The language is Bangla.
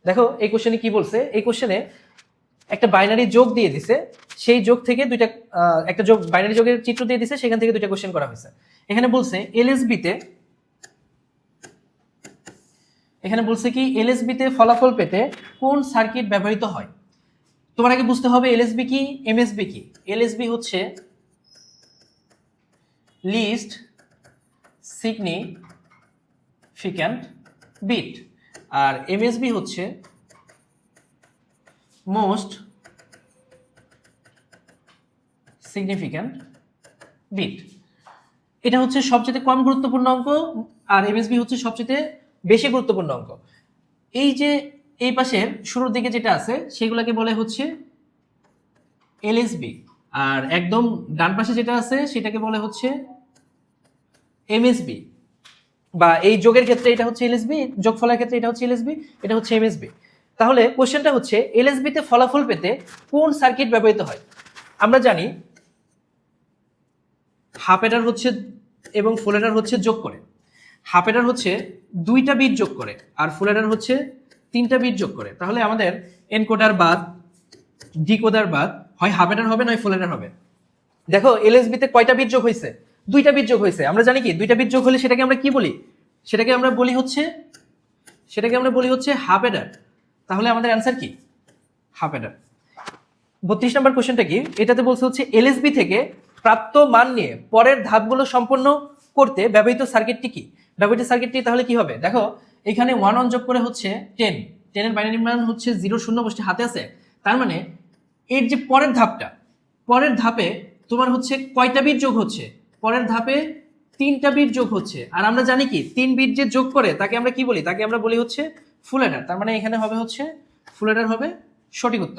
দেখো এই কোশ্চেনে কি বলছে, এই কোশ্চেনে একটা বাইনারি যোগ দিয়ে দিছে, সেই যোগ থেকে দুইটা একটা যোগ বাইনারি যোগের চিত্র দিয়ে দিছে, সেখান থেকে দুইটা কোশ্চেন করা হয়েছে। এখানে বলছে এলএসবি তে ফলাফল পেতে কোন সার্কিট ব্যবহৃত হয়। তোমার আগে বুঝতে হবে এলএসবি কি, এমএসবি কি। এলএসবি হচ্ছে লিস্ট সিগনিফিক্যান্ট বিট, আর এমএসবি হচ্ছে মোস্ট সিগনিফিক্যান্ট বিট। এটা হচ্ছে সবচেয়ে কম গুরুত্বপূর্ণ অঙ্ক, আর এমএসবি হচ্ছে সবচেয়ে বেশি গুরুত্বপূর্ণ অঙ্ক। এই যে এই পাশের শুরুর দিকে যেটা আছে সেগুলোকে বলে হচ্ছে এলএসবি, আর একদম ডান পাশে যেটা আছে সেটাকে বলে হচ্ছে এমএসবি, বা এই যোগের ক্ষেত্রে এটা হচ্ছে এলএসবি, যোগফলের ক্ষেত্রে এটা হচ্ছে এলএসবি, এটা হচ্ছে এমএসবি। তাহলে কোশ্চেনটা হচ্ছে এলএসবি তে ফলাফল পেতে কোন সার্কিট ব্যবহৃত হয়। আমরা জানি হাফ অ্যাডার হচ্ছে এবং ফুল অ্যাডার হচ্ছে যোগ করে, হাফ অ্যাডার হচ্ছে 2টা বিট যোগ করে, আর ফুল অ্যাডার হচ্ছে 3টা বিট যোগ করে। তাহলে আমাদের এনকোডার বাদ ডিকোডার বাদ হয় হাফ অ্যাডার হবে নয় ফুল অ্যাডার হবে। দেখো এলএসবি তে কয়টা বিট যোগ হয়েছে, 2টা বিট যোগ হয়েছে। আমরা জানি কি 2টা বিট যোগ হলে সেটাকে আমরা কি বলি, সেটাকে আমরা বলি হচ্ছে হাফ অ্যাডার। তাহলে আমাদের অ্যান্সার কি হাফ অ্যাডার। 32 নম্বর কোশ্চেনটা কি, এটাতে বলছে হচ্ছে এলএসবি থেকে প্রাপ্ত মান নিয়ে পরের ধাপগুলো সম্পন্ন করতে ব্যবহৃত সার্কিটটি কি। ব্যবহৃত সার্কিটটি তাহলে কি হবে, দেখো এখানে 1 1 যোগ করে হচ্ছে 10, 10 এর বাইনারি মান হচ্ছে 0 0 বসে হাতে আছে। তার মানে এর যে পরের ধাপে তোমার হচ্ছে কয়টা বিট যোগ হচ্ছে, পরের ধাপে 3টা বিট যোগ হচ্ছে। আর আমরা জানি কি 3 বিট যে যোগ করে তাকে আমরা কি বলি, তাকে আমরা বলি হচ্ছে ফুল অ্যাডার। তার মানে এখানে হবে হচ্ছে ফুল অ্যাডার হবে সঠিক উত্তর।